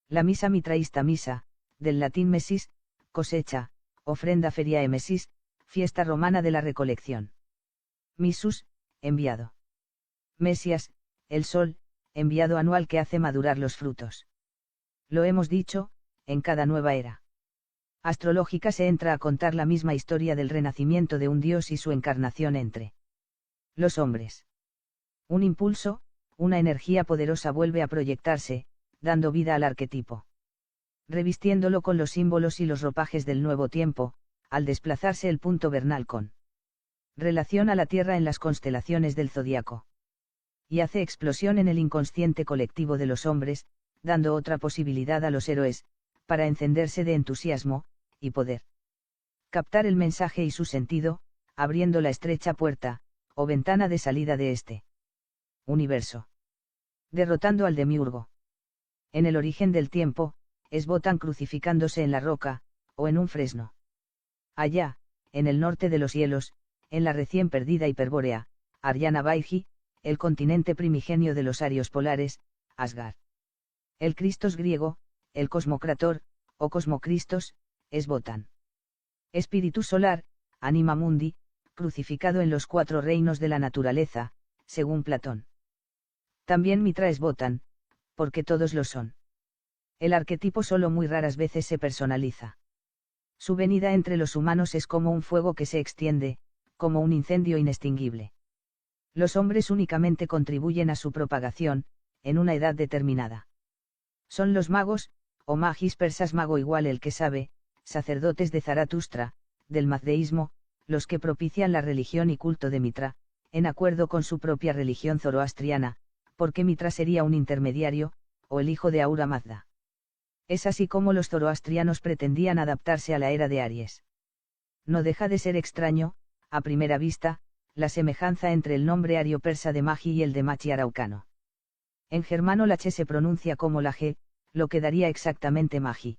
La misa mitraísta misa, del latín mesis, cosecha, ofrenda feriae mesis, fiesta romana de la recolección. Missus, enviado. Mesias, el sol, enviado anual que hace madurar los frutos. Lo hemos dicho, en cada nueva era astrológica se entra a contar la misma historia del renacimiento de un dios y su encarnación entre los hombres. Un impulso, una energía poderosa vuelve a proyectarse, dando vida al arquetipo. Revistiéndolo con los símbolos y los ropajes del nuevo tiempo, al desplazarse el punto vernal con relación a la Tierra en las constelaciones del zodiaco. Y hace explosión en el inconsciente colectivo de los hombres, dando otra posibilidad a los héroes, para encenderse de entusiasmo, y poder captar el mensaje y su sentido, abriendo la estrecha puerta, o ventana de salida de este universo. Derrotando al demiurgo. En el origen del tiempo, es Wotan crucificándose en la roca, o en un fresno. Allá, en el norte de los hielos, en la recién perdida Hiperbórea, Aryana Vaigi, el continente primigenio de los arios polares, Asgard. El Cristos griego, el Cosmocrator, o Cosmocristos, es Wotan. Espíritu solar, anima mundi, crucificado en los 4 reinos de la naturaleza, según Platón. También Mitra es Wotan, porque todos lo son. El arquetipo solo muy raras veces se personaliza. Su venida entre los humanos es como un fuego que se extiende, como un incendio inextinguible. Los hombres únicamente contribuyen a su propagación, en una edad determinada. Son los magos, o magis persas mago igual el que sabe, sacerdotes de Zaratustra, del mazdeísmo, los que propician la religión y culto de Mitra, en acuerdo con su propia religión zoroastriana, porque Mitra sería un intermediario, o el hijo de Ahura Mazda. Es así como los zoroastrianos pretendían adaptarse a la era de Aries. No deja de ser extraño, a primera vista, la semejanza entre el nombre ario-persa de Magi y el de Machi araucano. En germano la Che se pronuncia como la G, lo que daría exactamente Magi.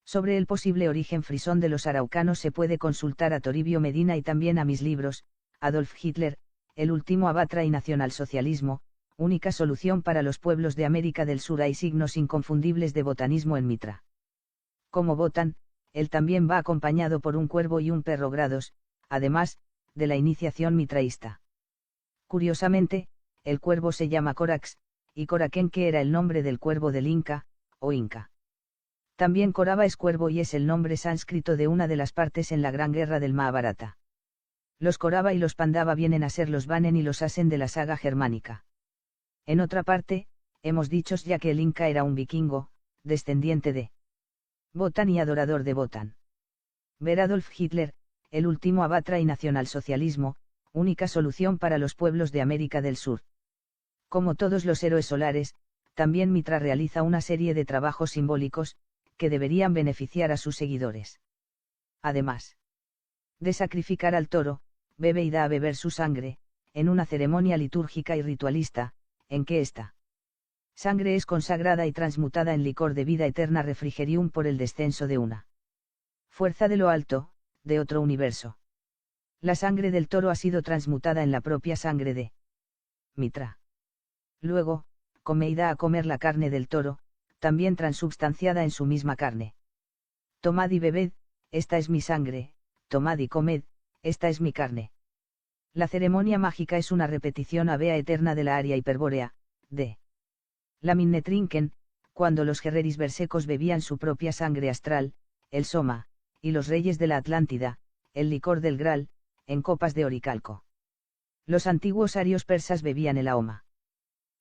Sobre el posible origen frisón de los araucanos se puede consultar a Toribio Medina y también a mis libros, Adolf Hitler, El último Abatra y Nacionalsocialismo, única solución para los pueblos de América del Sur. Hay signos inconfundibles de botanismo en Mitra. Como Wotan, él también va acompañado por un cuervo y un perro grados, además, de la iniciación mitraísta. Curiosamente, el cuervo se llama Corax, y Coraquén que era el nombre del cuervo del Inca, o Inca. También Corava es cuervo y es el nombre sánscrito de una de las partes en la Gran Guerra del Mahabharata. Los Corava y los Pandava vienen a ser los Vanen y los Asen de la saga germánica. En otra parte, hemos dicho ya que el Inca era un vikingo, descendiente de Wotan y adorador de Wotan. Ver Adolf Hitler, El último Abatra y Nacionalsocialismo, única solución para los pueblos de América del Sur. Como todos los héroes solares, también Mitra realiza una serie de trabajos simbólicos, que deberían beneficiar a sus seguidores. Además de sacrificar al toro, bebe y da a beber su sangre, en una ceremonia litúrgica y ritualista, en que esta sangre es consagrada y transmutada en licor de vida eterna refrigerium por el descenso de una fuerza de lo alto, de otro universo. La sangre del toro ha sido transmutada en la propia sangre de Mitra. Luego, come y da a comer la carne del toro, también transubstanciada en su misma carne. Tomad y bebed, esta es mi sangre, tomad y comed, esta es mi carne. La ceremonia mágica es una repetición avea eterna de la aria hiperbórea, de la Minnetrinken, cuando los guerreris bersecos bebían su propia sangre astral, el soma, y los reyes de la Atlántida, el licor del Graal, en copas de oricalco. Los antiguos arios persas bebían el aoma.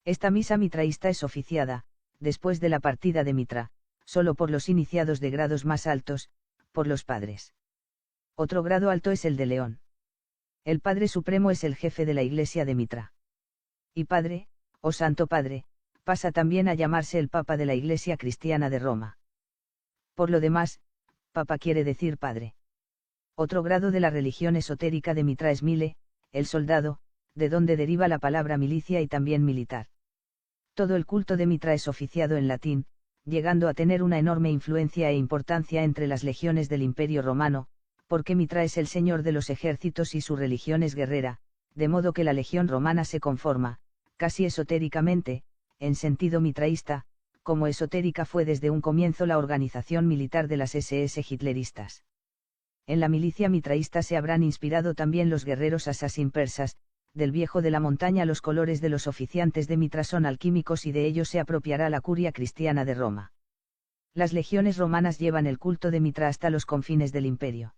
Esta misa mitraísta es oficiada, después de la partida de Mitra, solo por los iniciados de grados más altos, por los padres. Otro grado alto es el de León. El Padre Supremo es el jefe de la Iglesia de Mitra. Y Padre, o Santo Padre, pasa también a llamarse el Papa de la Iglesia Cristiana de Roma. Por lo demás, Papa quiere decir Padre. Otro grado de la religión esotérica de Mitra es Mile, el soldado, de donde deriva la palabra milicia y también militar. Todo el culto de Mitra es oficiado en latín, llegando a tener una enorme influencia e importancia entre las legiones del Imperio Romano, porque Mitra es el señor de los ejércitos y su religión es guerrera, de modo que la legión romana se conforma, casi esotéricamente, en sentido mitraísta, como esotérica fue desde un comienzo la organización militar de las SS hitleristas. En la milicia mitraísta se habrán inspirado también los guerreros assassin persas, del viejo de la montaña. Los colores de los oficiantes de Mitra son alquímicos y de ellos se apropiará la curia cristiana de Roma. Las legiones romanas llevan el culto de Mitra hasta los confines del imperio.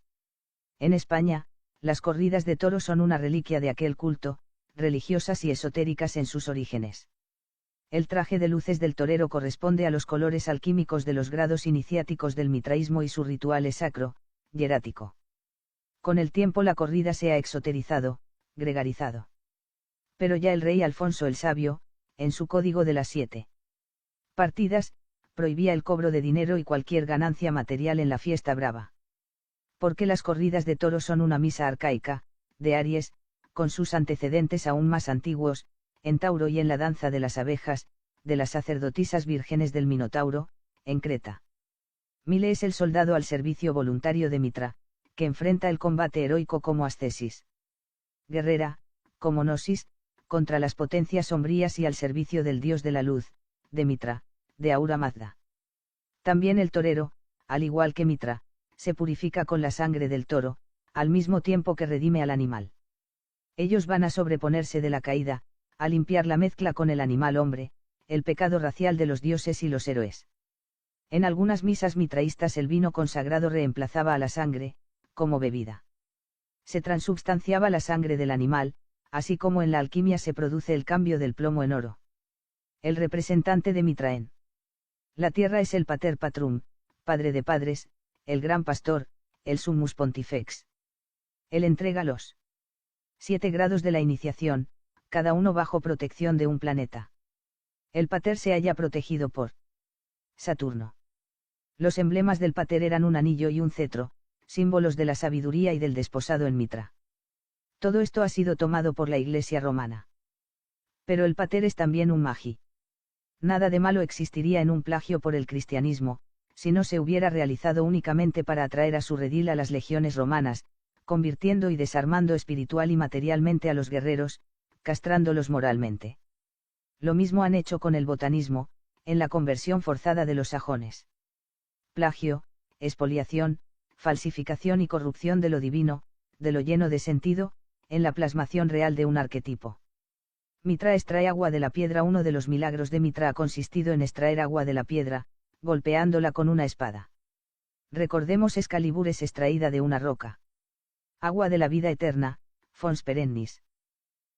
En España, las corridas de toros son una reliquia de aquel culto, religiosas y esotéricas en sus orígenes. El traje de luces del torero corresponde a los colores alquímicos de los grados iniciáticos del mitraísmo y su ritual es sacro, hierático. Con el tiempo la corrida se ha exoterizado, gregarizado. Pero ya el rey Alfonso el Sabio, en su Código de las 7 partidas, prohibía el cobro de dinero y cualquier ganancia material en la fiesta brava. Porque las corridas de toros son una misa arcaica, de Aries, con sus antecedentes aún más antiguos, en Tauro y en la danza de las abejas, de las sacerdotisas vírgenes del Minotauro, en Creta. Mile es el soldado al servicio voluntario de Mitra, que enfrenta el combate heroico como ascesis. Guerrera, como Gnosis, contra las potencias sombrías y al servicio del dios de la luz, de Mitra, de Ahura Mazda. También el torero, al igual que Mitra, se purifica con la sangre del toro, al mismo tiempo que redime al animal. Ellos van a sobreponerse de la caída, a limpiar la mezcla con el animal hombre, el pecado racial de los dioses y los héroes. En algunas misas mitraístas el vino consagrado reemplazaba a la sangre, como bebida. Se transubstanciaba la sangre del animal, así como en la alquimia se produce el cambio del plomo en oro. El representante de Mitra en la tierra es el Pater Patrum, padre de padres, el gran pastor, el Summus Pontifex. Él entrega los 7 grados de la iniciación, cada uno bajo protección de un planeta. El Pater se halla protegido por Saturno. Los emblemas del Pater eran un anillo y un cetro, símbolos de la sabiduría y del desposado en Mitra. Todo esto ha sido tomado por la Iglesia romana. Pero el Pater es también un magi. Nada de malo existiría en un plagio por el cristianismo, si no se hubiera realizado únicamente para atraer a su redil a las legiones romanas, convirtiendo y desarmando espiritual y materialmente a los guerreros, castrándolos moralmente. Lo mismo han hecho con el botanismo, en la conversión forzada de los sajones. Plagio, expoliación, falsificación y corrupción de lo divino, de lo lleno de sentido, en la plasmación real de un arquetipo. Mitra extrae agua de la piedra. Uno de los milagros de Mitra ha consistido en extraer agua de la piedra, golpeándola con una espada. Recordemos Excalibur es extraída de una roca. Agua de la vida eterna, fons perennis.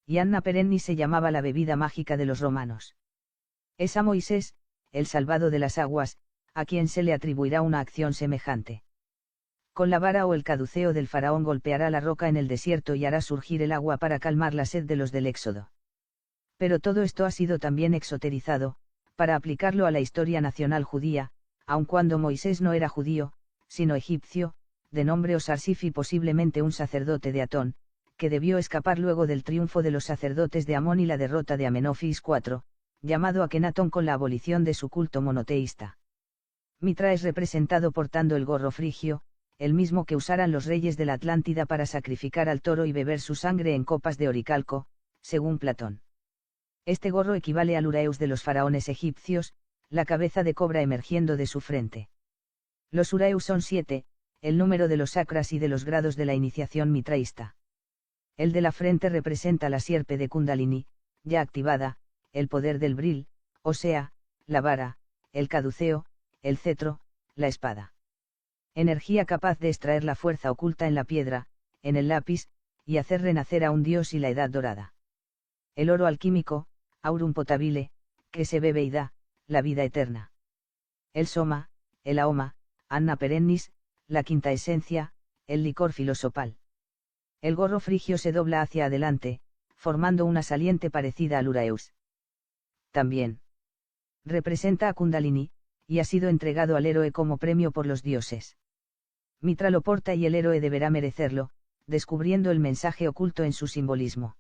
Y Anna perennis se llamaba la bebida mágica de los romanos. Es a Moisés, el salvado de las aguas, a quien se le atribuirá una acción semejante. Con la vara o el caduceo del faraón golpeará la roca en el desierto y hará surgir el agua para calmar la sed de los del Éxodo. Pero todo esto ha sido también exoterizado, para aplicarlo a la historia nacional judía, aun cuando Moisés no era judío, sino egipcio, de nombre Osarsif y posiblemente un sacerdote de Atón, que debió escapar luego del triunfo de los sacerdotes de Amón y la derrota de Amenofis IV, llamado Akenatón con la abolición de su culto monoteísta. Mitra es representado portando el gorro frigio, el mismo que usaran los reyes de la Atlántida para sacrificar al toro y beber su sangre en copas de oricalco, según Platón. Este gorro equivale al ureus de los faraones egipcios, la cabeza de cobra emergiendo de su frente. Los ureus son 7, el número de los sacras y de los grados de la iniciación mitraísta. El de la frente representa la sierpe de Kundalini, ya activada, el poder del bril, o sea, la vara, el caduceo, el cetro, la espada. Energía capaz de extraer la fuerza oculta en la piedra, en el lápiz, y hacer renacer a un dios y la edad dorada. El oro alquímico, aurum potabile, que se bebe y da, la vida eterna. El soma, el aoma, anna perennis, la quinta esencia, el licor filosofal. El gorro frigio se dobla hacia adelante, formando una saliente parecida al ureus. También representa a Kundalini, y ha sido entregado al héroe como premio por los dioses. Mitra lo porta y el héroe deberá merecerlo, descubriendo el mensaje oculto en su simbolismo.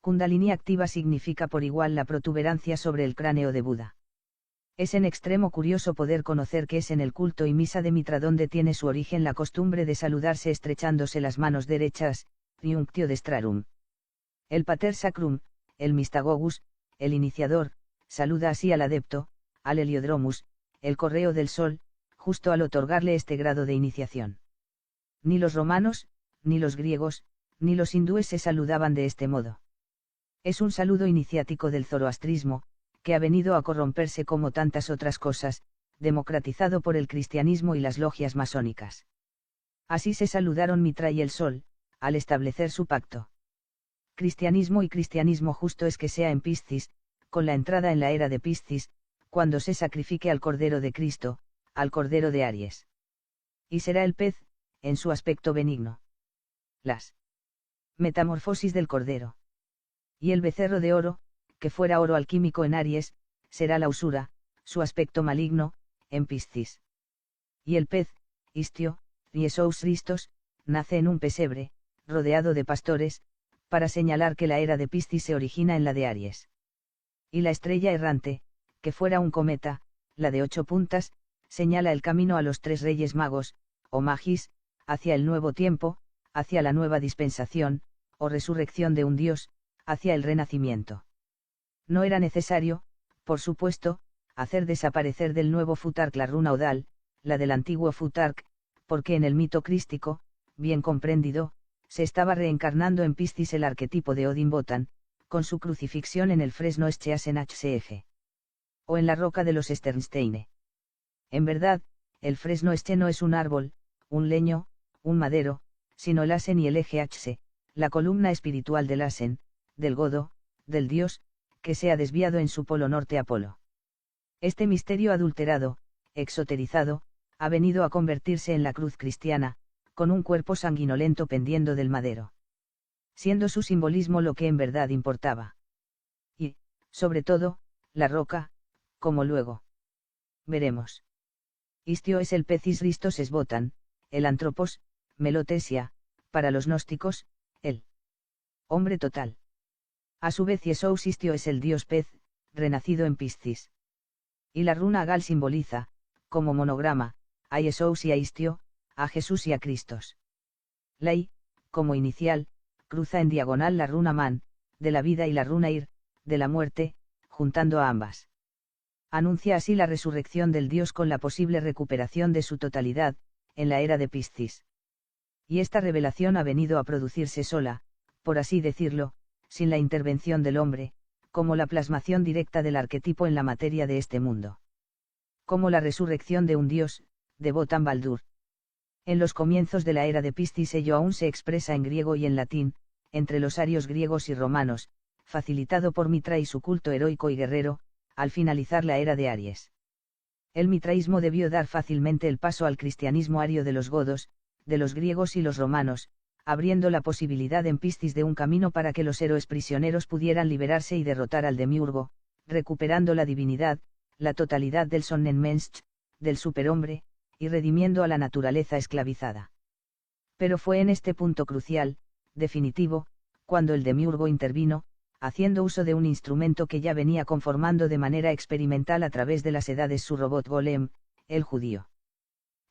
Kundalini activa significa por igual la protuberancia sobre el cráneo de Buda. Es en extremo curioso poder conocer que es en el culto y misa de Mitra donde tiene su origen la costumbre de saludarse estrechándose las manos derechas, Iunctio destrarum. El Pater Sacrum, el Mystagogus, el iniciador, saluda así al adepto, al Heliodromus, el correo del sol, justo al otorgarle este grado de iniciación. Ni los romanos, ni los griegos, ni los hindúes se saludaban de este modo. Es un saludo iniciático del zoroastrismo, que ha venido a corromperse como tantas otras cosas, democratizado por el cristianismo y las logias masónicas. Así se saludaron Mitra y el sol, al establecer su pacto. Cristianismo y cristianismo justo es que sea en Piscis, con la entrada en la era de Piscis, cuando se sacrifique al Cordero de Cristo, al Cordero de Aries. Y será el pez, en su aspecto benigno. Las metamorfosis del Cordero. Y el becerro de oro, que fuera oro alquímico en Aries, será la usura, su aspecto maligno, en Piscis. Y el pez, Istio, Jesús Christos, nace en un pesebre, rodeado de pastores, para señalar que la era de Piscis se origina en la de Aries. Y la estrella errante, que fuera un cometa, la de 8 puntas, señala el camino a los 3 reyes magos, o magis, hacia el nuevo tiempo, hacia la nueva dispensación, o resurrección de un dios, hacia el renacimiento. No era necesario, por supuesto, hacer desaparecer del nuevo Futark la runa Odal, la del antiguo Futark, porque en el mito crístico, bien comprendido, se estaba reencarnando en Piscis el arquetipo de Odin Wotan, con su crucifixión en el fresno Scheasen HCF. O en la roca de los Sternsteine. En verdad, el fresno Esche no es un árbol, un leño, un madero, sino el Asen y el eje HC, la columna espiritual del Asen, del godo, del dios, que se ha desviado en su polo norte a polo. Este misterio adulterado, exoterizado, ha venido a convertirse en la cruz cristiana, con un cuerpo sanguinolento pendiendo del madero. Siendo su simbolismo lo que en verdad importaba. Y, sobre todo, la roca, como luego veremos. Istio es el pez Ristos es Wotan, el antropos, Melotesia, para los gnósticos, el hombre total. A su vez Jesús Istio es el dios pez, renacido en Piscis. Y la runa Gal simboliza, como monograma, a Jesús y a Istio, a Jesús y a Cristos. La I, como inicial, cruza en diagonal la runa Man, de la vida y la runa Ir, de la muerte, juntando a ambas. Anuncia así la resurrección del dios con la posible recuperación de su totalidad, en la era de Piscis. Y esta revelación ha venido a producirse sola, por así decirlo, sin la intervención del hombre, como la plasmación directa del arquetipo en la materia de este mundo. Como la resurrección de un dios, de Wotan Baldur. En los comienzos de la era de Piscis ello aún se expresa en griego y en latín, entre los arios griegos y romanos, facilitado por Mitra y su culto heroico y guerrero, al finalizar la era de Aries. El mitraísmo debió dar fácilmente el paso al cristianismo ario de los godos, de los griegos y los romanos, abriendo la posibilidad en Piscis de un camino para que los héroes prisioneros pudieran liberarse y derrotar al demiurgo, recuperando la divinidad, la totalidad del Sonnenmensch, del superhombre, y redimiendo a la naturaleza esclavizada. Pero fue en este punto crucial, definitivo, cuando el demiurgo intervino, haciendo uso de un instrumento que ya venía conformando de manera experimental a través de las edades su robot golem, el judío.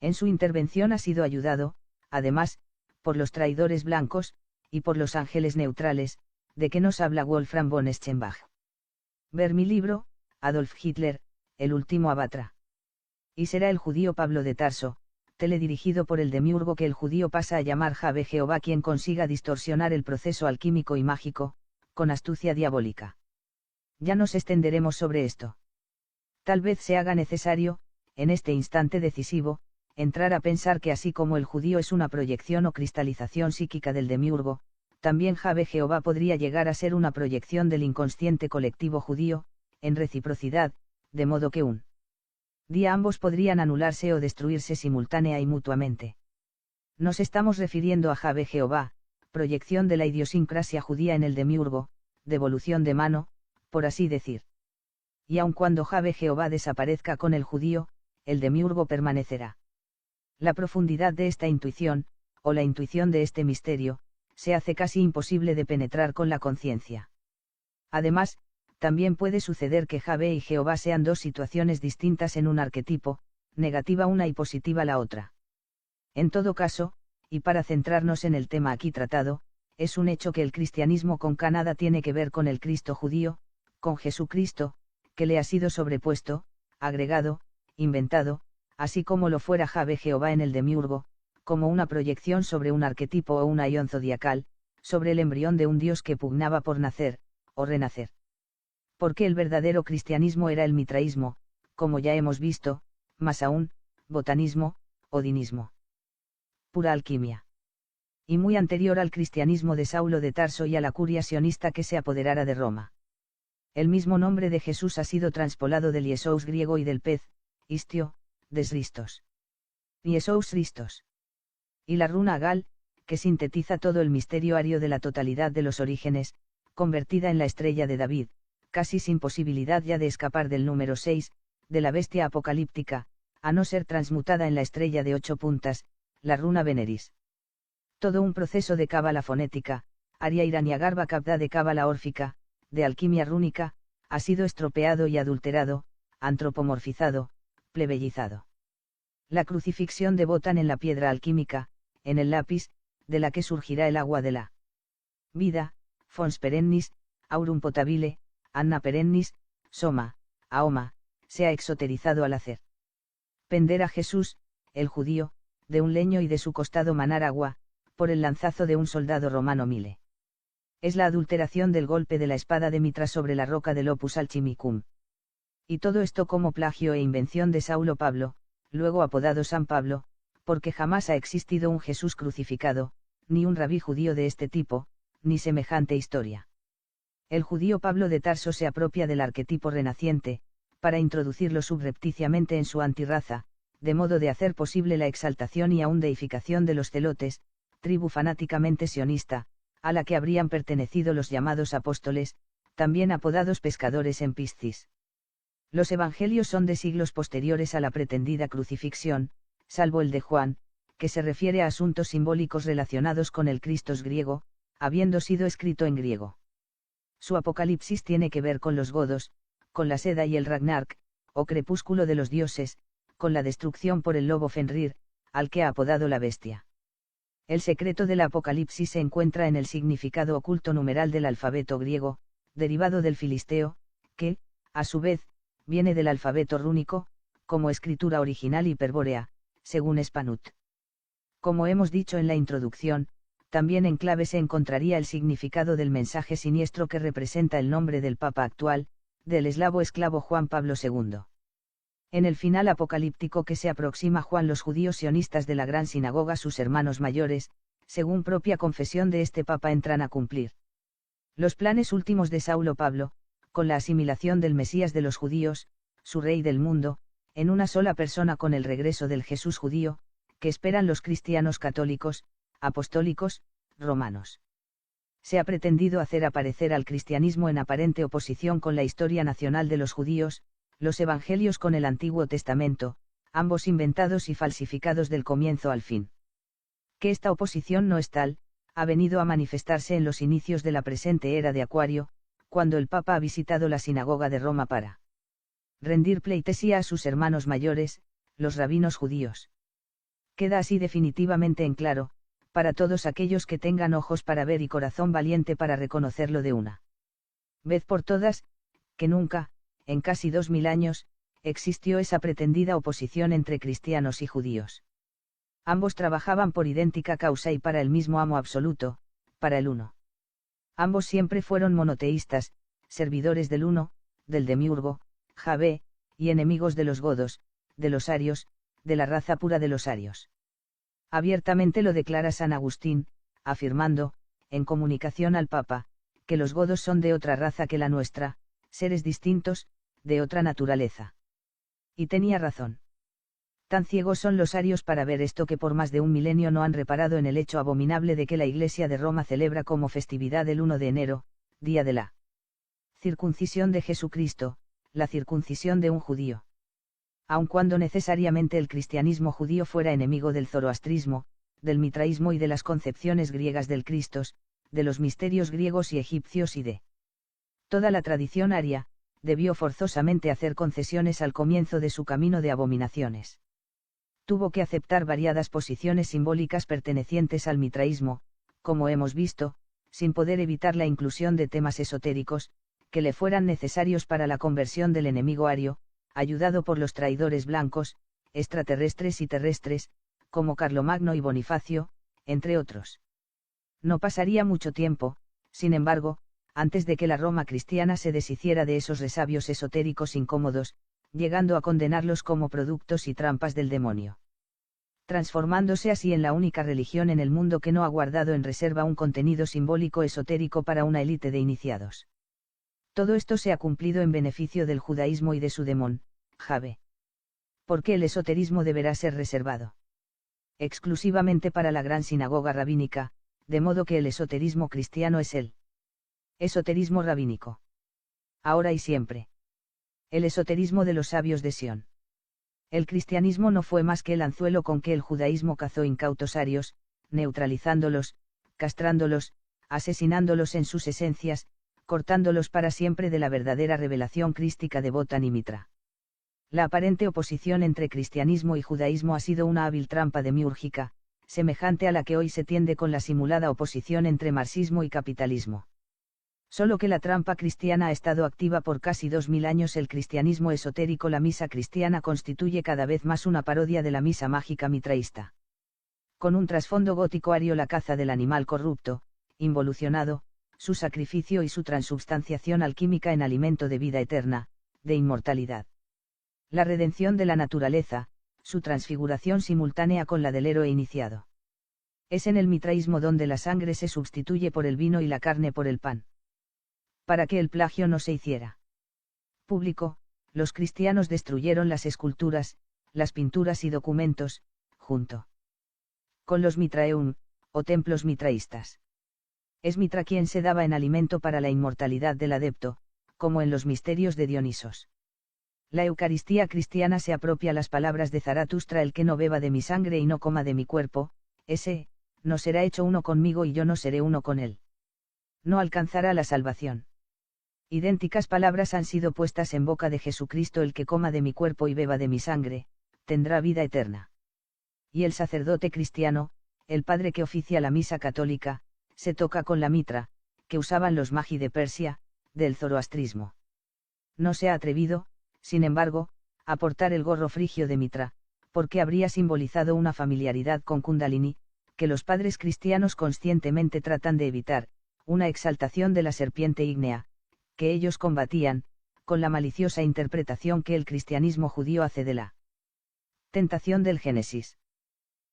En su intervención ha sido ayudado, además, por los traidores blancos, y por los ángeles neutrales, de que nos habla Wolfram von Eschenbach. Ver mi libro, Adolf Hitler, el último abatra. Y será el judío Pablo de Tarso, teledirigido por el demiurgo que el judío pasa a llamar Jahve Jehová quien consiga distorsionar el proceso alquímico y mágico, con astucia diabólica. Ya nos extenderemos sobre esto. Tal vez se haga necesario, en este instante decisivo, entrar a pensar que así como el judío es una proyección o cristalización psíquica del demiurgo, también Jahve Jehová podría llegar a ser una proyección del inconsciente colectivo judío, en reciprocidad, de modo que un día ambos podrían anularse o destruirse simultánea y mutuamente. Nos estamos refiriendo a Jahve Jehová, proyección de la idiosincrasia judía en el demiurgo, devolución de mano, por así decir. Y aun cuando Jahve Jehová desaparezca con el judío, el demiurgo permanecerá. La profundidad de esta intuición, o la intuición de este misterio, se hace casi imposible de penetrar con la conciencia. Además, también puede suceder que Jahve y Jehová sean dos situaciones distintas en un arquetipo, negativa una y positiva la otra. En todo caso, y para centrarnos en el tema aquí tratado, es un hecho que el cristianismo con K nada tiene que ver con el Cristo judío, con Jesucristo, que le ha sido sobrepuesto, agregado, inventado, así como lo fuera Jahve Jehová en el Demiurgo, como una proyección sobre un arquetipo o una ion zodiacal, sobre el embrión de un dios que pugnaba por nacer, o renacer. Porque el verdadero cristianismo era el mitraísmo, como ya hemos visto, más aún, botanismo, odinismo. Pura alquimia. Y muy anterior al cristianismo de Saulo de Tarso y a la curia sionista que se apoderara de Roma. El mismo nombre de Jesús ha sido transpolado del Iesous griego y del pez, istio, des Ristos. Iesous Ristos. Y la runa Gal, que sintetiza todo el misterio ario de la totalidad de los orígenes, convertida en la estrella de David, casi sin posibilidad ya de escapar del número 6, de la bestia apocalíptica, a no ser transmutada en la estrella de 8 puntas, la runa Veneris. Todo un proceso de cábala fonética, aria iraniagarba capda de cábala órfica, de alquimia rúnica, ha sido estropeado y adulterado, antropomorfizado, plebeyizado. La crucifixión devotan en la piedra alquímica, en el lápiz, de la que surgirá el agua de la vida, fons perennis, aurum potabile, anna perennis, soma, aoma, se ha exoterizado al hacer pender a Jesús, el judío, de un leño y de su costado manar agua, por el lanzazo de un soldado romano Mile. Es la adulteración del golpe de la espada de Mitra sobre la roca del Opus Alchimicum. Y todo esto como plagio e invención de Saulo Pablo, luego apodado San Pablo, porque jamás ha existido un Jesús crucificado, ni un rabí judío de este tipo, ni semejante historia. El judío Pablo de Tarso se apropia del arquetipo renaciente, para introducirlo subrepticiamente en su antirraza, de modo de hacer posible la exaltación y aún deificación de los celotes, tribu fanáticamente sionista, a la que habrían pertenecido los llamados apóstoles, también apodados pescadores en Piscis. Los evangelios son de siglos posteriores a la pretendida crucifixión, salvo el de Juan, que se refiere a asuntos simbólicos relacionados con el Cristos griego, habiendo sido escrito en griego. Su Apocalipsis tiene que ver con los godos, con la seda y el Ragnark, o crepúsculo de los dioses, con la destrucción por el lobo Fenrir, al que ha apodado la bestia. El secreto del Apocalipsis se encuentra en el significado oculto numeral del alfabeto griego, derivado del filisteo, que, a su vez, viene del alfabeto rúnico, como escritura original hiperbórea, según Spanut. Como hemos dicho en la introducción, también en clave se encontraría el significado del mensaje siniestro que representa el nombre del Papa actual, del eslavo esclavo Juan Pablo II. En el final apocalíptico que se aproxima Juan, los judíos sionistas de la gran sinagoga, sus hermanos mayores, según propia confesión de este Papa, entran a cumplir los planes últimos de Saulo Pablo, con la asimilación del Mesías de los judíos, su rey del mundo, en una sola persona con el regreso del Jesús judío, que esperan los cristianos católicos, apostólicos, romanos. Se ha pretendido hacer aparecer al cristianismo en aparente oposición con la historia nacional de los judíos, los evangelios con el Antiguo Testamento, ambos inventados y falsificados del comienzo al fin. Que esta oposición no es tal, ha venido a manifestarse en los inicios de la presente era de Acuario, cuando el Papa ha visitado la sinagoga de Roma para rendir pleitesía a sus hermanos mayores, los rabinos judíos. Queda así definitivamente en claro, para todos aquellos que tengan ojos para ver y corazón valiente para reconocerlo de una vez por todas, que nunca, en casi 2000 años, existió esa pretendida oposición entre cristianos y judíos. Ambos trabajaban por idéntica causa y para el mismo amo absoluto, para el uno. Ambos siempre fueron monoteístas, servidores del uno, del demiurgo, Jahve, y enemigos de los godos, de los arios, de la raza pura de los arios. Abiertamente lo declara San Agustín, afirmando, en comunicación al Papa, que los godos son de otra raza que la nuestra, seres distintos, de otra naturaleza. Y tenía razón. Tan ciegos son los arios para ver esto que por más de un milenio no han reparado en el hecho abominable de que la Iglesia de Roma celebra como festividad el 1 de enero, día de la circuncisión de Jesucristo, la circuncisión de un judío. Aun cuando necesariamente el cristianismo judío fuera enemigo del zoroastrismo, del mitraísmo y de las concepciones griegas del Cristos, de los misterios griegos y egipcios y de toda la tradición aria, debió forzosamente hacer concesiones al comienzo de su camino de abominaciones. Tuvo que aceptar variadas posiciones simbólicas pertenecientes al mitraísmo, como hemos visto, sin poder evitar la inclusión de temas esotéricos, que le fueran necesarios para la conversión del enemigo ario, ayudado por los traidores blancos, extraterrestres y terrestres, como Carlomagno y Bonifacio, entre otros. No pasaría mucho tiempo, sin embargo, antes de que la Roma cristiana se deshiciera de esos resabios esotéricos incómodos, llegando a condenarlos como productos y trampas del demonio, transformándose así en la única religión en el mundo que no ha guardado en reserva un contenido simbólico esotérico para una élite de iniciados. Todo esto se ha cumplido en beneficio del judaísmo y de su demón, Jahve. ¿Por qué el esoterismo deberá ser reservado exclusivamente para la gran sinagoga rabínica, de modo que el esoterismo cristiano es el esoterismo rabínico? Ahora y siempre. El esoterismo de los sabios de Sión. El cristianismo no fue más que el anzuelo con que el judaísmo cazó incautos arios, neutralizándolos, castrándolos, asesinándolos en sus esencias, cortándolos para siempre de la verdadera revelación crística de Botán y Mitra. La aparente oposición entre cristianismo y judaísmo ha sido una hábil trampa demiúrgica, semejante a la que hoy se tiende con la simulada oposición entre marxismo y capitalismo. Solo que la trampa cristiana ha estado activa por casi 2000 años. El cristianismo esotérico, la misa cristiana, constituye cada vez más una parodia de la misa mágica mitraísta. Con un trasfondo gótico ario, la caza del animal corrupto, involucionado, su sacrificio y su transubstanciación alquímica en alimento de vida eterna, de inmortalidad. La redención de la naturaleza, su transfiguración simultánea con la del héroe iniciado. Es en el mitraísmo donde la sangre se sustituye por el vino y la carne por el pan. Para que el plagio no se hiciera público, los cristianos destruyeron las esculturas, las pinturas y documentos, junto con los mitraeum, o templos mitraístas. Es Mitra quien se daba en alimento para la inmortalidad del adepto, como en los misterios de Dionisos. La Eucaristía cristiana se apropia las palabras de Zaratustra: el que no beba de mi sangre y no coma de mi cuerpo, ese, no será hecho uno conmigo y yo no seré uno con él. No alcanzará la salvación. Idénticas palabras han sido puestas en boca de Jesucristo: el que coma de mi cuerpo y beba de mi sangre, tendrá vida eterna. Y el sacerdote cristiano, el padre que oficia la misa católica, se toca con la mitra, que usaban los magi de Persia, del zoroastrismo. No se ha atrevido, sin embargo, a portar el gorro frigio de mitra, porque habría simbolizado una familiaridad con Kundalini, que los padres cristianos conscientemente tratan de evitar, una exaltación de la serpiente ígnea, que ellos combatían, con la maliciosa interpretación que el cristianismo judío hace de la tentación del Génesis.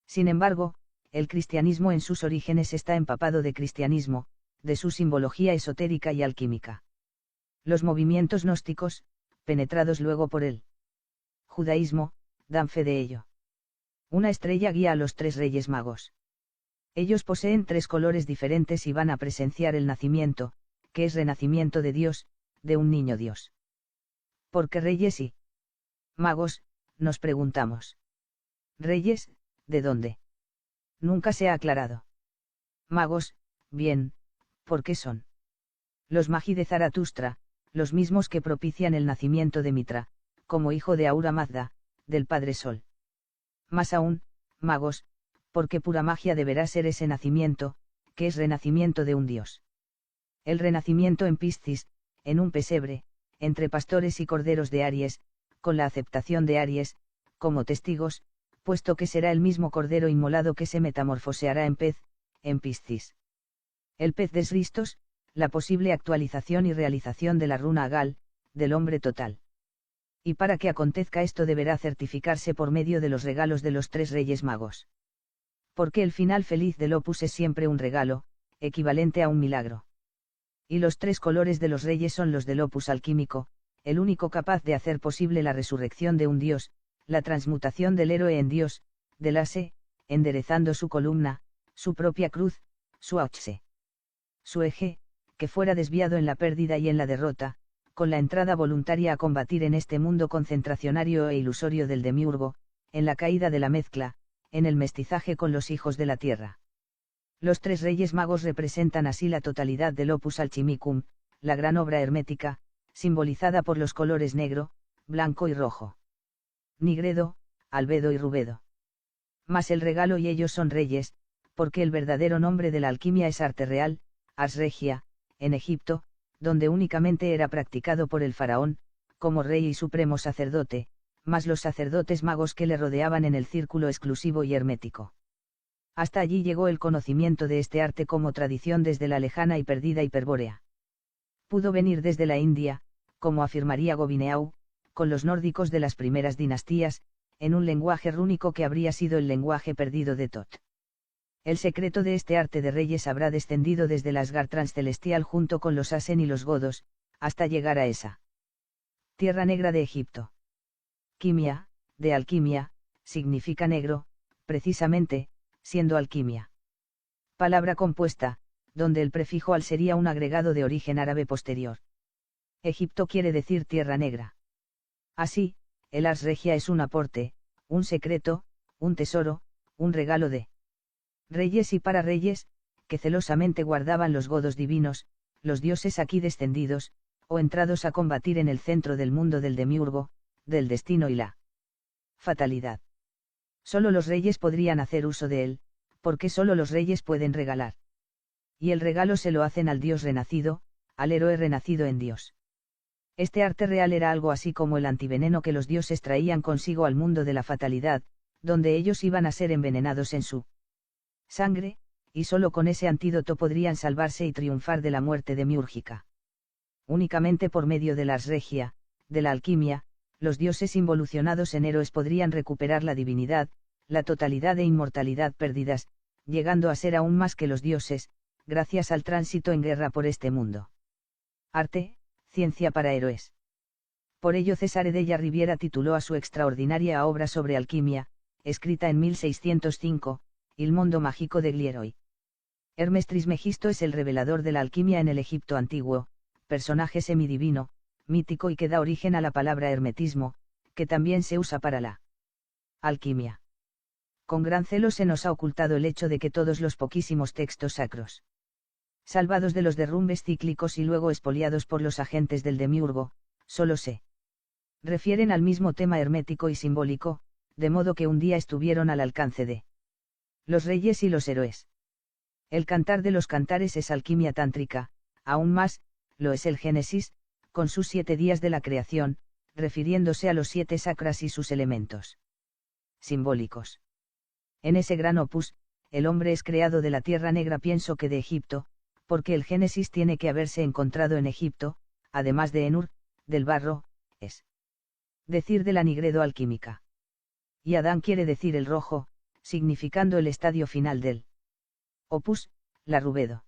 Sin embargo, el cristianismo en sus orígenes está empapado de cristianismo, de su simbología esotérica y alquímica. Los movimientos gnósticos, penetrados luego por el judaísmo, dan fe de ello. Una estrella guía a los 3 reyes magos. Ellos poseen 3 colores diferentes y van a presenciar el nacimiento, que es renacimiento de Dios, de un niño Dios. ¿Por qué reyes y magos?, nos preguntamos. Reyes, ¿de dónde? Nunca se ha aclarado. Magos, bien, ¿por qué son? Los magi de Zaratustra, los mismos que propician el nacimiento de Mitra, como hijo de Ahura Mazda, del Padre Sol. Más aún, magos, porque pura magia deberá ser ese nacimiento, que es renacimiento de un dios. El renacimiento en Piscis, en un pesebre, entre pastores y corderos de Aries, con la aceptación de Aries, como testigos, puesto que será el mismo cordero inmolado que se metamorfoseará en pez, en Piscis. El pez de Sristos, la posible actualización y realización de la runa Agal, del hombre total. Y para que acontezca esto deberá certificarse por medio de los regalos de los 3 reyes magos. Porque el final feliz del opus es siempre un regalo, equivalente a un milagro. Y los 3 colores de los reyes son los del opus alquímico, el único capaz de hacer posible la resurrección de un dios, la transmutación del héroe en dios, del ase, enderezando su columna, su propia cruz, su auxe. Su eje, que fuera desviado en la pérdida y en la derrota, con la entrada voluntaria a combatir en este mundo concentracionario e ilusorio del demiurgo, en la caída de la mezcla, en el mestizaje con los hijos de la tierra. Los 3 reyes magos representan así la totalidad del opus alchimicum, la gran obra hermética, simbolizada por los colores negro, blanco y rojo. Nigredo, albedo y rubedo. Mas el regalo y ellos son reyes, porque el verdadero nombre de la alquimia es arte real, ars regia, en Egipto, donde únicamente era practicado por el faraón, como rey y supremo sacerdote, más los sacerdotes magos que le rodeaban en el círculo exclusivo y hermético. Hasta allí llegó el conocimiento de este arte como tradición desde la lejana y perdida Hiperbórea. Pudo venir desde la India, como afirmaría Gobineau, con los nórdicos de las primeras dinastías, en un lenguaje rúnico que habría sido el lenguaje perdido de Tot. El secreto de este arte de reyes habrá descendido desde el Asgard transcelestial junto con los Asen y los Godos, hasta llegar a esa tierra negra de Egipto. Quimia, de alquimia, significa negro, precisamente, siendo alquimia palabra compuesta, donde el prefijo al sería un agregado de origen árabe posterior. Egipto quiere decir tierra negra. Así, el Ars Regia es un aporte, un secreto, un tesoro, un regalo de reyes y para reyes, que celosamente guardaban los godos divinos, los dioses aquí descendidos, o entrados a combatir en el centro del mundo del demiurgo, del destino y la fatalidad. Solo los reyes podrían hacer uso de él, porque solo los reyes pueden regalar. Y el regalo se lo hacen al Dios renacido, al héroe renacido en Dios. Este arte real era algo así como el antiveneno que los dioses traían consigo al mundo de la fatalidad, donde ellos iban a ser envenenados en su sangre, y solo con ese antídoto podrían salvarse y triunfar de la muerte demiúrgica. Únicamente por medio de la Ars Regia, de la alquimia, los dioses involucionados en héroes podrían recuperar la divinidad, la totalidad e inmortalidad perdidas, llegando a ser aún más que los dioses, gracias al tránsito en guerra por este mundo. Arte, ciencia para héroes. Por ello Cesare della Riviera tituló a su extraordinaria obra sobre alquimia, escrita en 1605, Il mondo mágico de Glieroi. Hermes Trismegisto es el revelador de la alquimia en el Egipto antiguo, personaje semidivino, mítico y que da origen a la palabra hermetismo, que también se usa para la alquimia. Con gran celo se nos ha ocultado el hecho de que todos los poquísimos textos sacros, salvados de los derrumbes cíclicos y luego expoliados por los agentes del demiurgo, solo se refieren al mismo tema hermético y simbólico, de modo que un día estuvieron al alcance de los reyes y los héroes. El cantar de los cantares es alquimia tántrica, aún más, lo es el Génesis, con sus 7 días de la creación, refiriéndose a los 7 sacras y sus elementos simbólicos. En ese gran opus, el hombre es creado de la tierra negra, pienso que de Egipto, porque el Génesis tiene que haberse encontrado en Egipto, además de Enur, del barro, es decir de la nigredo alquímica. Y Adán quiere decir el rojo, significando el estadio final del opus, la rubedo.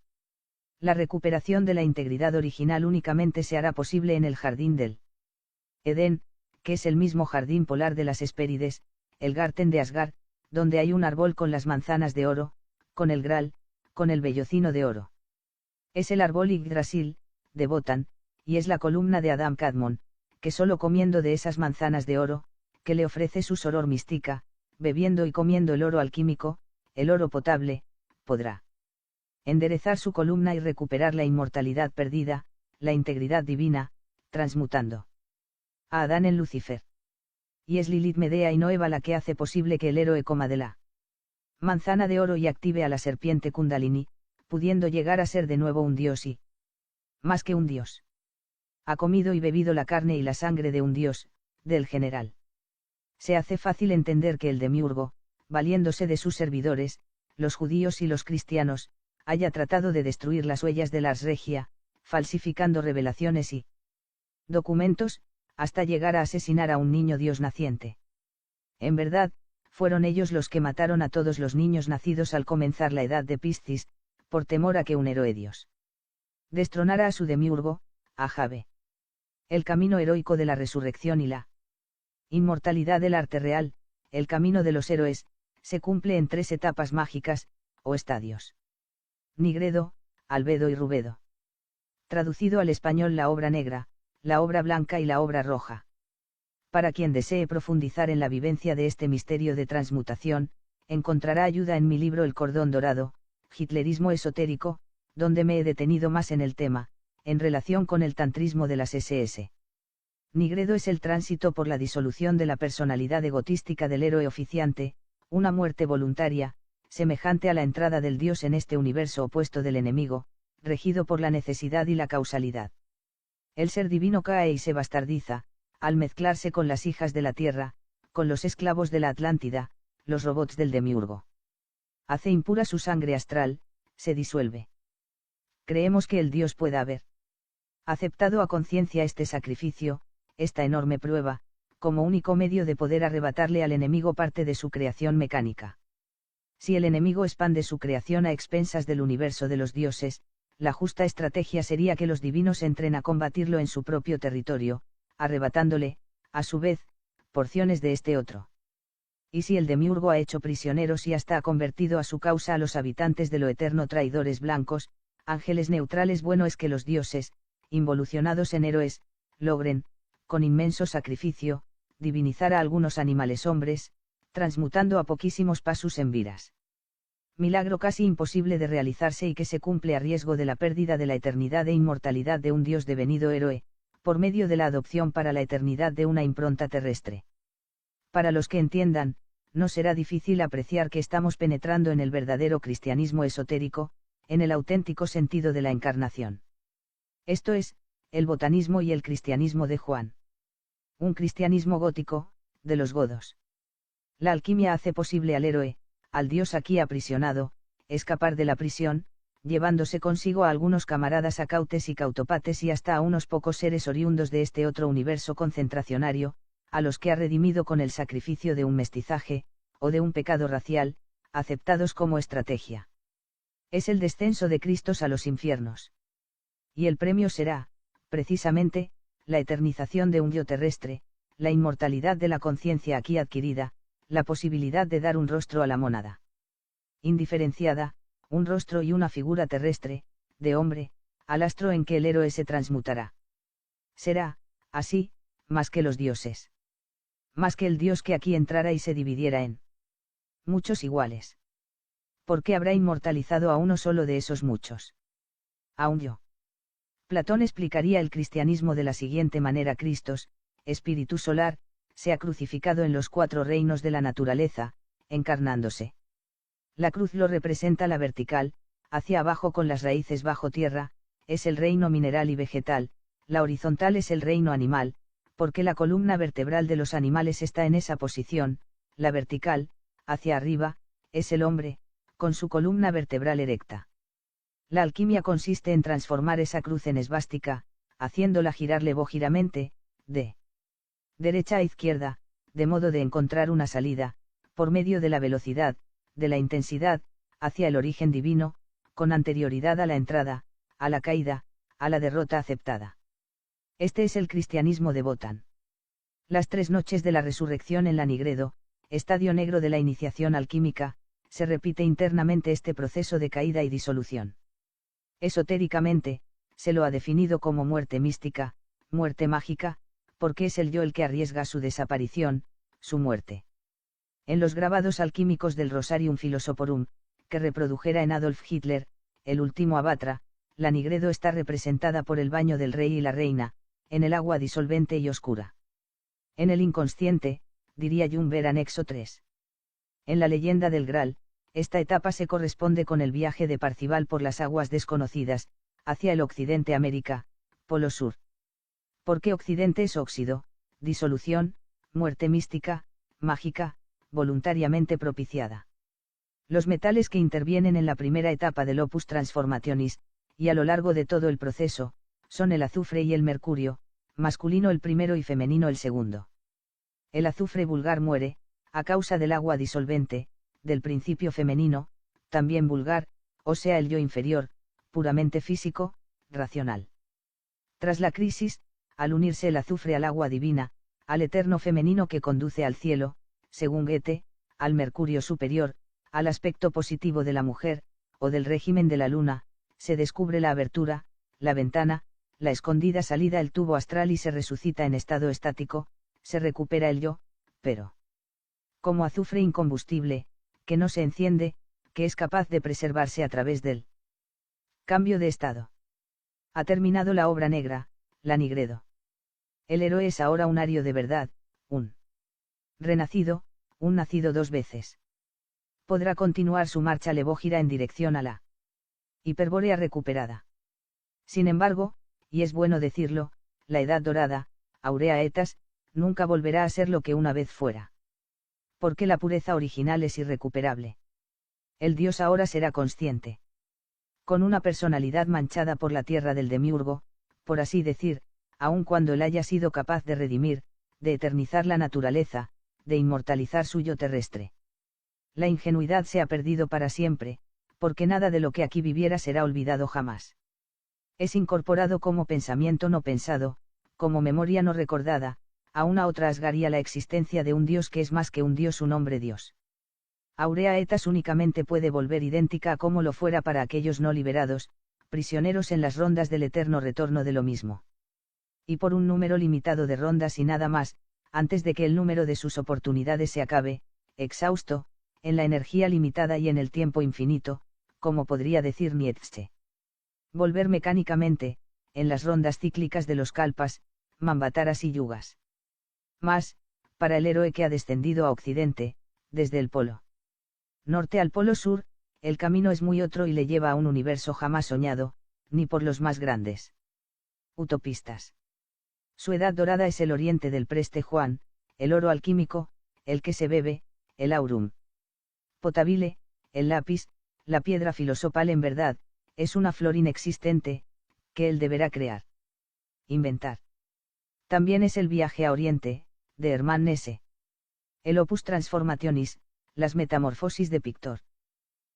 La recuperación de la integridad original únicamente se hará posible en el jardín del Edén, que es el mismo jardín polar de las Hespérides, el Garten de Asgard, donde hay un árbol con las manzanas de oro, con el Graal, con el vellocino de oro. Es el árbol Yggdrasil, de Botán, y es la columna de Adam Kadmon, que solo comiendo de esas manzanas de oro, que le ofrece su soror mística, bebiendo y comiendo el oro alquímico, el oro potable, podrá enderezar su columna y recuperar la inmortalidad perdida, la integridad divina, transmutando a Adán en Lucifer. Y es Lilith Medea y no Eva la que hace posible que el héroe coma de la manzana de oro y active a la serpiente Kundalini, pudiendo llegar a ser de nuevo un dios y más que un dios. Ha comido y bebido la carne y la sangre de un dios, del general. Se hace fácil entender que el demiurgo, valiéndose de sus servidores, los judíos y los cristianos, haya tratado de destruir las huellas de la Ars Regia, falsificando revelaciones y documentos, hasta llegar a asesinar a un niño Dios naciente. En verdad, fueron ellos los que mataron a todos los niños nacidos al comenzar la edad de Piscis, por temor a que un héroe Dios destronara a su demiurgo, a Jahve. El camino heroico de la resurrección y la inmortalidad del arte real, el camino de los héroes, se cumple en 3 etapas mágicas, o estadios. Nigredo, albedo y rubedo. Traducido al español la obra negra, la obra blanca y la obra roja. Para quien desee profundizar en la vivencia de este misterio de transmutación, encontrará ayuda en mi libro El cordón dorado, Hitlerismo esotérico, donde me he detenido más en el tema, en relación con el tantrismo de las SS. Nigredo es el tránsito por la disolución de la personalidad egotística del héroe oficiante, una muerte voluntaria, semejante a la entrada del Dios en este universo opuesto del enemigo, regido por la necesidad y la causalidad. El ser divino cae y se bastardiza, al mezclarse con las hijas de la tierra, con los esclavos de la Atlántida, los robots del demiurgo. Hace impura su sangre astral, se disuelve. Creemos que el Dios pueda haber aceptado a conciencia este sacrificio, esta enorme prueba, como único medio de poder arrebatarle al enemigo parte de su creación mecánica. Si el enemigo expande su creación a expensas del universo de los dioses, la justa estrategia sería que los divinos entren a combatirlo en su propio territorio, arrebatándole, a su vez, porciones de este otro. Y si el demiurgo ha hecho prisioneros y hasta ha convertido a su causa a los habitantes de lo eterno traidores blancos, ángeles neutrales, bueno es que los dioses, involucionados en héroes, logren, con inmenso sacrificio, divinizar a algunos animales hombres, transmutando a poquísimos pasos en viras. Milagro casi imposible de realizarse y que se cumple a riesgo de la pérdida de la eternidad e inmortalidad de un Dios devenido héroe, por medio de la adopción para la eternidad de una impronta terrestre. Para los que entiendan, no será difícil apreciar que estamos penetrando en el verdadero cristianismo esotérico, en el auténtico sentido de la encarnación. Esto es, el botanismo y el cristianismo de Juan. Un cristianismo gótico, de los godos. La alquimia hace posible al héroe, al Dios aquí aprisionado, escapar de la prisión, llevándose consigo a algunos camaradas acautes y cautopates y hasta a unos pocos seres oriundos de este otro universo concentracionario, a los que ha redimido con el sacrificio de un mestizaje, o de un pecado racial, aceptados como estrategia. Es el descenso de Cristos a los infiernos. Y el premio será, precisamente, la eternización de un yo terrestre, la inmortalidad de la conciencia aquí adquirida, la posibilidad de dar un rostro a la mónada indiferenciada, un rostro y una figura terrestre, de hombre, al astro en que el héroe se transmutará. Será, así, más que los dioses. Más que el Dios que aquí entrara y se dividiera en muchos iguales. ¿Por qué habrá inmortalizado a uno solo de esos muchos? A un yo. Platón explicaría el cristianismo de la siguiente manera: Cristos, espíritu solar, se ha crucificado en los 4 reinos de la naturaleza, encarnándose. La cruz lo representa la vertical, hacia abajo con las raíces bajo tierra, es el reino mineral y vegetal, la horizontal es el reino animal, porque la columna vertebral de los animales está en esa posición, la vertical, hacia arriba, es el hombre, con su columna vertebral erecta. La alquimia consiste en transformar esa cruz en esvástica, haciéndola girar levógiramente, de derecha a izquierda, de modo de encontrar una salida, por medio de la velocidad, de la intensidad, hacia el origen divino, con anterioridad a la entrada, a la caída, a la derrota aceptada. Este es el cristianismo de Botán. Las 3 noches de la resurrección en la Nigredo, estadio negro de la iniciación alquímica, se repite internamente este proceso de caída y disolución. Esotéricamente, se lo ha definido como muerte mística, muerte mágica, porque es el yo el que arriesga su desaparición, su muerte. En los grabados alquímicos del Rosarium Philosophorum, que reprodujera en Adolf Hitler, el último abatra, la Nigredo está representada por el baño del rey y la reina, en el agua disolvente y oscura. En el inconsciente, diría Jung anexo 3. En la leyenda del Graal, esta etapa se corresponde con el viaje de Parcival por las aguas desconocidas, hacia el occidente América, Polo Sur. Porque occidente es óxido, disolución, muerte mística, mágica, voluntariamente propiciada. Los metales que intervienen en la primera etapa del opus transformationis, y a lo largo de todo el proceso, son el azufre y el mercurio, masculino el primero y femenino el segundo. El azufre vulgar muere, a causa del agua disolvente, del principio femenino, también vulgar, o sea el yo inferior, puramente físico, racional. Tras la crisis, al unirse el azufre al agua divina, al eterno femenino que conduce al cielo, según Goethe, al mercurio superior, al aspecto positivo de la mujer, o del régimen de la luna, se descubre la abertura, la ventana, la escondida salida, el tubo astral y se resucita en estado estático, se recupera el yo, pero como azufre incombustible, que no se enciende, que es capaz de preservarse a través del cambio de estado. Ha terminado la obra negra, la Nigredo. El héroe es ahora un ario de verdad, un renacido, un nacido 2 veces. Podrá continuar su marcha levógira en dirección a la hiperbórea recuperada. Sin embargo, y es bueno decirlo, la edad dorada, Aurea Etas, nunca volverá a ser lo que una vez fuera. Porque la pureza original es irrecuperable. El Dios ahora será consciente. Con una personalidad manchada por la tierra del demiurgo, por así decir, aun cuando él haya sido capaz de redimir, de eternizar la naturaleza, de inmortalizar su yo terrestre. La ingenuidad se ha perdido para siempre, porque nada de lo que aquí viviera será olvidado jamás. Es incorporado como pensamiento no pensado, como memoria no recordada, a una otra asgaría la existencia de un Dios que es más que un Dios, un hombre Dios. Aurea Etas únicamente puede volver idéntica a como lo fuera para aquellos no liberados, prisioneros en las rondas del eterno retorno de lo mismo. Y por un número limitado de rondas y nada más, antes de que el número de sus oportunidades se acabe, exhausto, en la energía limitada y en el tiempo infinito, como podría decir Nietzsche. Volver mecánicamente, en las rondas cíclicas de los kalpas, manvataras y yugas. Mas, para el héroe que ha descendido a Occidente, desde el polo norte al polo sur, el camino es muy otro y le lleva a un universo jamás soñado, ni por los más grandes utopistas. Su edad dorada es el oriente del preste Juan, el oro alquímico, el que se bebe, el aurum potable, el lápiz, la piedra filosofal en verdad, es una flor inexistente, que él deberá crear. Inventar. También es el viaje a Oriente, de Hermann Hesse. El opus transformationis, las metamorfosis de Pictor.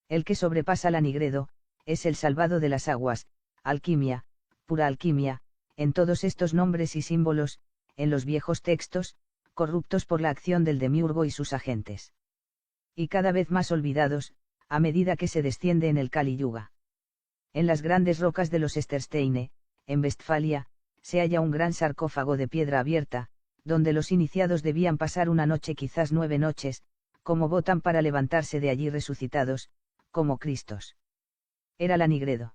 El que sobrepasa la Nigredo, es el salvado de las aguas, alquimia, pura alquimia, en todos estos nombres y símbolos, en los viejos textos, corruptos por la acción del demiurgo y sus agentes. Y cada vez más olvidados, a medida que se desciende en el Kali Yuga. En las grandes rocas de los Estersteine, en Westfalia, se halla un gran sarcófago de piedra abierta, donde los iniciados debían pasar una noche, quizás 9 noches, como votan para levantarse de allí resucitados, como Cristos. Era la Nigredo.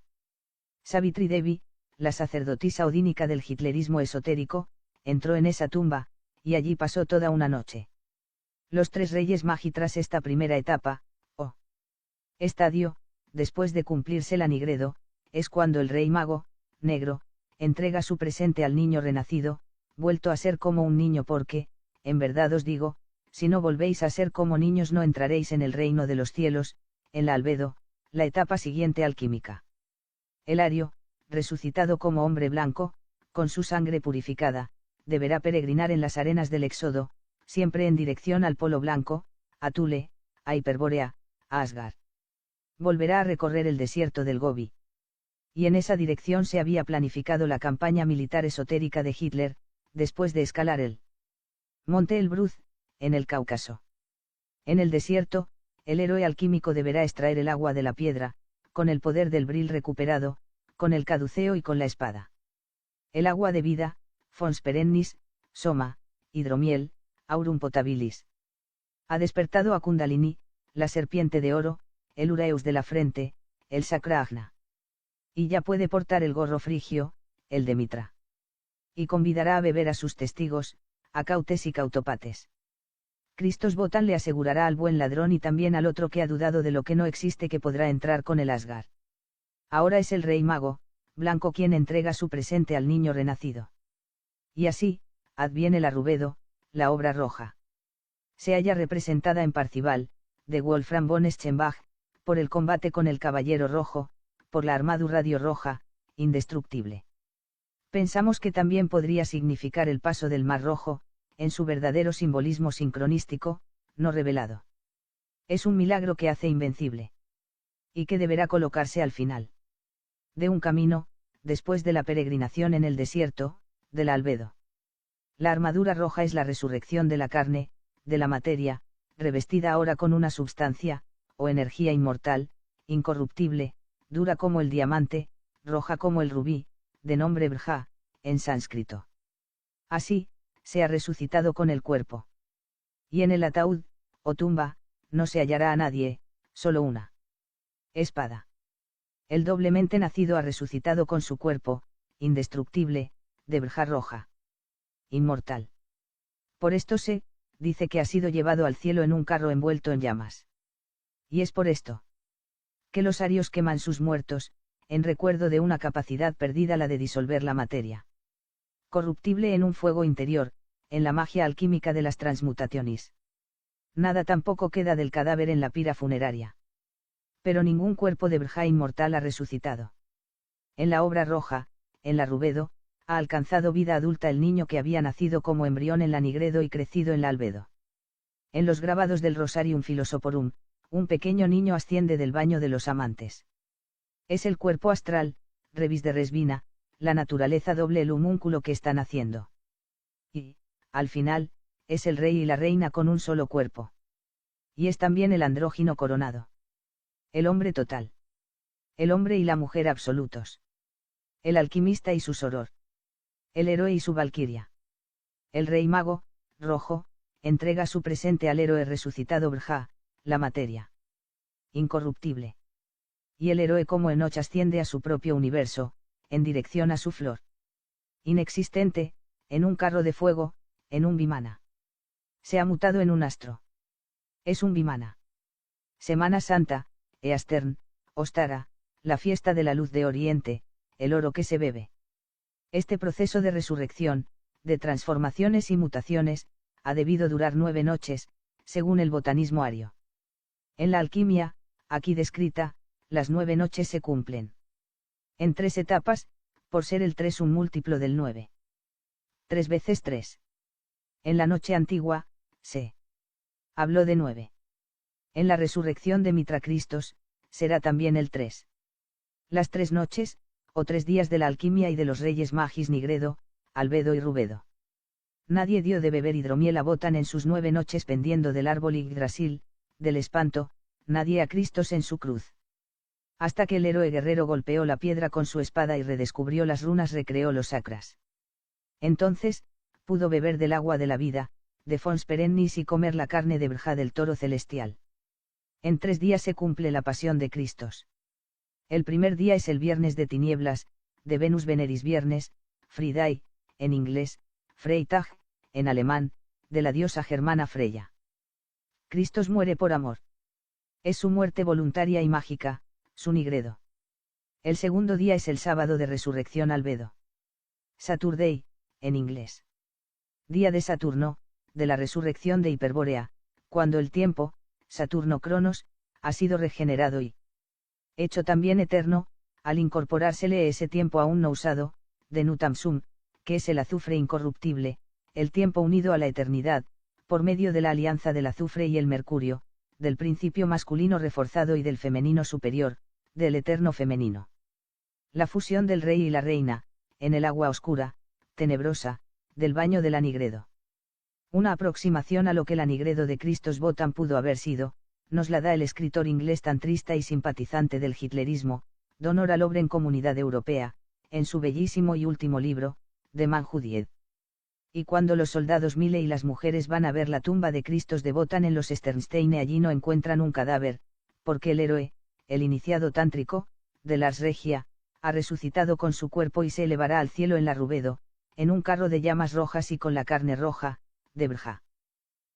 Savitri Devi, la sacerdotisa odínica del hitlerismo esotérico, entró en esa tumba, y allí pasó toda una noche. Los 3 reyes Magi tras esta primera etapa, o estadio, después de cumplirse la Nigredo, es cuando el rey mago, negro, entrega su presente al niño renacido, vuelto a ser como un niño porque, en verdad os digo, si no volvéis a ser como niños no entraréis en el reino de los cielos, en la albedo, la etapa siguiente alquímica. El ario, resucitado como hombre blanco, con su sangre purificada, deberá peregrinar en las arenas del Éxodo, siempre en dirección al polo blanco, a Thule, a Hiperbórea, a Asgard. Volverá a recorrer el desierto del Gobi. Y en esa dirección se había planificado la campaña militar esotérica de Hitler, después de escalar el monte Elbruz, en el Cáucaso. En el desierto, el héroe alquímico deberá extraer el agua de la piedra, con el poder del Bril recuperado, con el caduceo y con la espada. El agua de vida, fons perennis, soma, hidromiel, aurum potabilis. Ha despertado a Kundalini, la serpiente de oro, el Uraeus de la frente, el Sacragna. Y ya puede portar el gorro frigio, el de Mitra. Y convidará a beber a sus testigos, a Cautes y Cautopates. Cristos Botan le asegurará al buen ladrón y también al otro que ha dudado de lo que no existe que podrá entrar con el Asgard. Ahora es el rey mago, blanco quien entrega su presente al niño renacido. Y así, adviene la Rubedo, la obra roja. Se halla representada en Parcival, de Wolfram von Schembach, por el combate con el Caballero Rojo, por la armadura roja, indestructible. Pensamos que también podría significar el paso del Mar Rojo, en su verdadero simbolismo sincronístico, no revelado. Es un milagro que hace invencible. Y que deberá colocarse al final de un camino, después de la peregrinación en el desierto, del albedo. La armadura roja es la resurrección de la carne, de la materia, revestida ahora con una substancia, o energía inmortal, incorruptible, dura como el diamante, roja como el rubí, de nombre Brja, en sánscrito. Así, se ha resucitado con el cuerpo. Y en el ataúd, o tumba, no se hallará a nadie, solo una espada. El doblemente nacido ha resucitado con su cuerpo, indestructible, de Brja roja. Inmortal. Por esto se, dice que ha sido llevado al cielo en un carro envuelto en llamas. Y es por esto que los arios queman sus muertos, en recuerdo de una capacidad perdida, la de disolver la materia corruptible en un fuego interior, en la magia alquímica de las transmutaciones. Nada tampoco queda del cadáver en la pira funeraria. Pero ningún cuerpo de Brja inmortal ha resucitado. En la obra roja, en la Rubedo, ha alcanzado vida adulta el niño que había nacido como embrión en la Nigredo y crecido en la Albedo. En los grabados del Rosarium Philosophorum, un pequeño niño asciende del baño de los amantes. Es el cuerpo astral, Revis de Resvina, la naturaleza doble el homúnculo que está naciendo. Y, al final, es el rey y la reina con un solo cuerpo. Y es también el andrógino coronado. El hombre total. El hombre y la mujer absolutos. El alquimista y su soror. El héroe y su valquiria. El rey mago, rojo, entrega su presente al héroe resucitado Brja, la materia incorruptible. Y el héroe como Enoch asciende a su propio universo, en dirección a su flor inexistente, en un carro de fuego, en un vimana. Se ha mutado en un astro. Es un vimana. Semana Santa, Eastern, Ostara, la fiesta de la luz de Oriente, el oro que se bebe. Este proceso de resurrección, de transformaciones y mutaciones, ha debido durar 9 noches, según el botanismo ario. En la alquimia, aquí descrita, las 9 noches se cumplen en 3 etapas, por ser el 3 un múltiplo del 9. 3 veces 3. En la noche antigua, se habló de 9. En la resurrección de Mitra Cristos, será también el 3. Las 3 noches, o 3 días de la alquimia y de los reyes Magis Nigredo, Albedo y Rubedo. Nadie dio de beber hidromiel a Botan en sus 9 noches pendiendo del árbol Yggdrasil, del espanto, nadie a Cristos en su cruz. Hasta que el héroe guerrero golpeó la piedra con su espada y redescubrió las runas, recreó los sacras. Entonces, pudo beber del agua de la vida, de Fons perennis y comer la carne de Brja del toro celestial. En 3 días se cumple la pasión de Cristos. El primer día es el viernes de tinieblas, de Venus Veneris viernes, Friday, en inglés, Freitag, en alemán, de la diosa germana Freya. Cristos muere por amor. Es su muerte voluntaria y mágica, su nigredo. El segundo día es el sábado de resurrección Albedo. Saturday, en inglés. Día de Saturno, de la resurrección de Hiperbórea, cuando el tiempo, Saturno Cronos, ha sido regenerado y hecho también eterno, al incorporársele ese tiempo aún no usado, de Nutamsum, que es el azufre incorruptible, el tiempo unido a la eternidad, por medio de la alianza del azufre y el mercurio, del principio masculino reforzado y del femenino superior, del eterno femenino. La fusión del rey y la reina, en el agua oscura, tenebrosa, del baño de la Nigredo. Una aproximación a lo que la Nigredo de Cristos Botan pudo haber sido, nos la da el escritor inglés tantrista y simpatizante del hitlerismo, Donor Alobren Comunidad Europea, en su bellísimo y último libro, The Manjudied. Y cuando los soldados Mile y las mujeres van a ver la tumba de Cristos de Botan en los Sternsteine, allí no encuentran un cadáver, porque el héroe, el iniciado tántrico, de Lars Regia, ha resucitado con su cuerpo y se elevará al cielo en la Rubedo, en un carro de llamas rojas y con la carne roja, de Brja.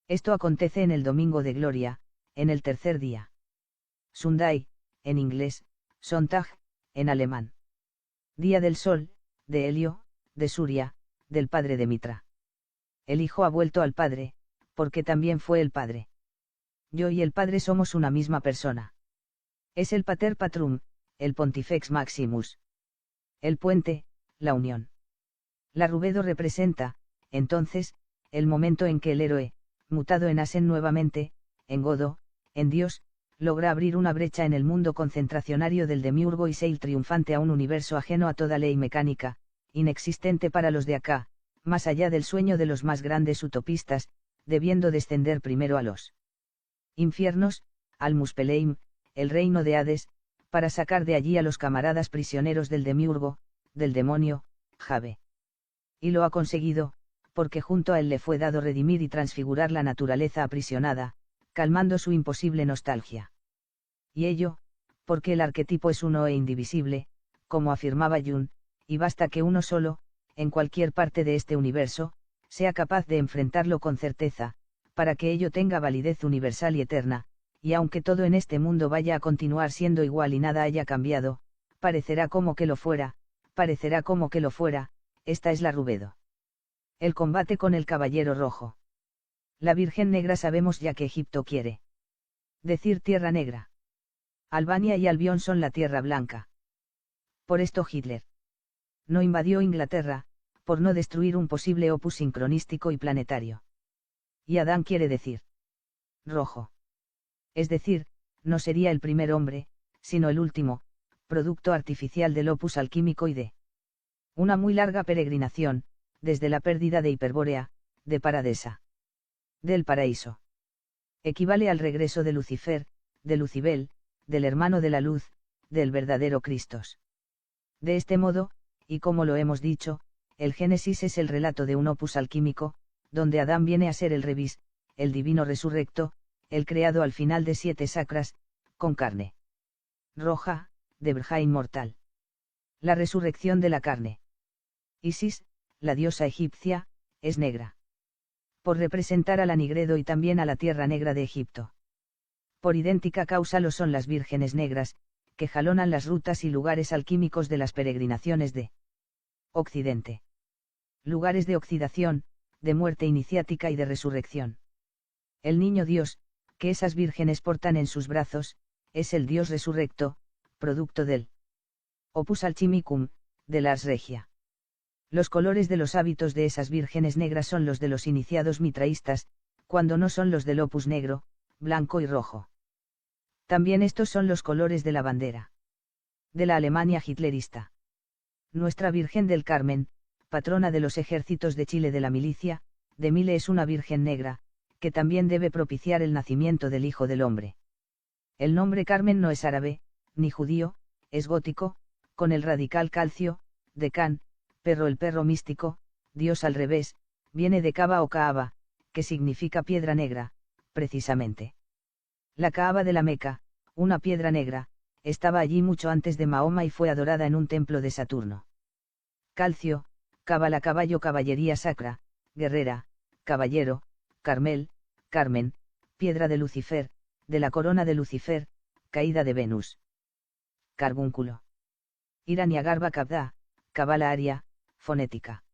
Esto acontece en el Domingo de Gloria, en el tercer día. Sunday, en inglés, Sonntag, en alemán. Día del Sol, de Helio, de Suria, del padre de Mitra. El Hijo ha vuelto al Padre, porque también fue el Padre. Yo y el Padre somos una misma persona. Es el Pater Patrum, el Pontifex Maximus. El puente, la unión. La Rubedo representa, entonces, el momento en que el héroe, mutado en Asen nuevamente, en Godo, en Dios, logra abrir una brecha en el mundo concentracionario del demiurgo y sail triunfante a un universo ajeno a toda ley mecánica, inexistente para los de acá, más allá del sueño de los más grandes utopistas, debiendo descender primero a los infiernos, al Muspelheim, el reino de Hades, para sacar de allí a los camaradas prisioneros del demiurgo, del demonio, Jave. Y lo ha conseguido, porque junto a él le fue dado redimir y transfigurar la naturaleza aprisionada, calmando su imposible nostalgia. Y ello, porque el arquetipo es uno e indivisible, como afirmaba Jung, y basta que uno solo, en cualquier parte de este universo, sea capaz de enfrentarlo con certeza, para que ello tenga validez universal y eterna, y aunque todo en este mundo vaya a continuar siendo igual y nada haya cambiado, parecerá como que lo fuera, esta es la Rubedo. El combate con el caballero rojo. La Virgen Negra sabemos ya que Egipto quiere decir Tierra Negra. Albania y Albión son la Tierra Blanca. Por esto Hitler no invadió Inglaterra, por no destruir un posible opus sincronístico y planetario. Y Adán quiere decir rojo. Es decir, no sería el primer hombre, sino el último, producto artificial del opus alquímico y de una muy larga peregrinación, desde la pérdida de Hiperbórea, de Paradesa, del paraíso. Equivale al regreso de Lucifer, de Lucibel, del hermano de la luz, del verdadero Cristos. De este modo, y como lo hemos dicho, el Génesis es el relato de un opus alquímico, donde Adán viene a ser el revis, el divino resurrecto, el creado al final de 7 sacras, con carne roja, de verja inmortal. La resurrección de la carne. Isis, la diosa egipcia, es negra. Por representar a la Nigredo y también a la tierra negra de Egipto. Por idéntica causa lo son las vírgenes negras, que jalonan las rutas y lugares alquímicos de las peregrinaciones de Occidente. Lugares de oxidación, de muerte iniciática y de resurrección. El niño Dios, que esas vírgenes portan en sus brazos, es el Dios resurrecto, producto del Opus Alchimicum, de la Ars Regia. Los colores de los hábitos de esas vírgenes negras son los de los iniciados mitraístas, cuando no son los del Opus negro, blanco y rojo. También estos son los colores de la bandera de la Alemania hitlerista. Nuestra Virgen del Carmen, patrona de los ejércitos de Chile de la milicia, de Mile es una Virgen negra, que también debe propiciar el nacimiento del Hijo del Hombre. El nombre Carmen no es árabe, ni judío, es gótico, con el radical calcio, de Can, perro el perro místico, Dios al revés, viene de Kaaba o Kaaba, que significa piedra negra, precisamente. La Kaaba de la Meca, una piedra negra, estaba allí mucho antes de Mahoma y fue adorada en un templo de Saturno. Calcio, cábala caballo caballería sacra, guerrera, caballero, Carmel, Carmen, piedra de Lucifer, de la corona de Lucifer, caída de Venus. Carbúnculo. Iraniagarba Kabda, Kabala Aria, fonética.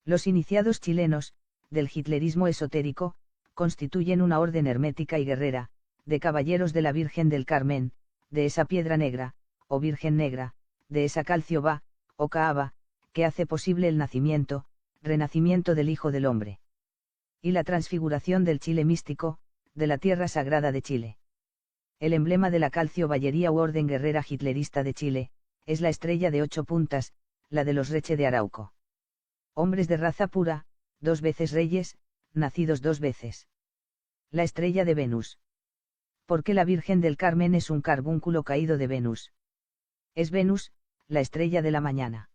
Los iniciados chilenos, del hitlerismo esotérico, constituyen una orden hermética y guerrera, de caballeros de la Virgen del Carmen, de esa piedra negra, o Virgen negra, de esa calcio va, o Kaaba, que hace posible el nacimiento, renacimiento del Hijo del Hombre. Y la transfiguración del Chile místico, de la tierra sagrada de Chile. El emblema de la calcio ballería u orden guerrera hitlerista de Chile, es la estrella de 8 puntas, la de los Reche de Arauco. Hombres de raza pura, 2 veces reyes, nacidos 2 veces. La estrella de Venus. Porque la Virgen del Carmen es un carbúnculo caído de Venus. Es Venus, la estrella de la mañana.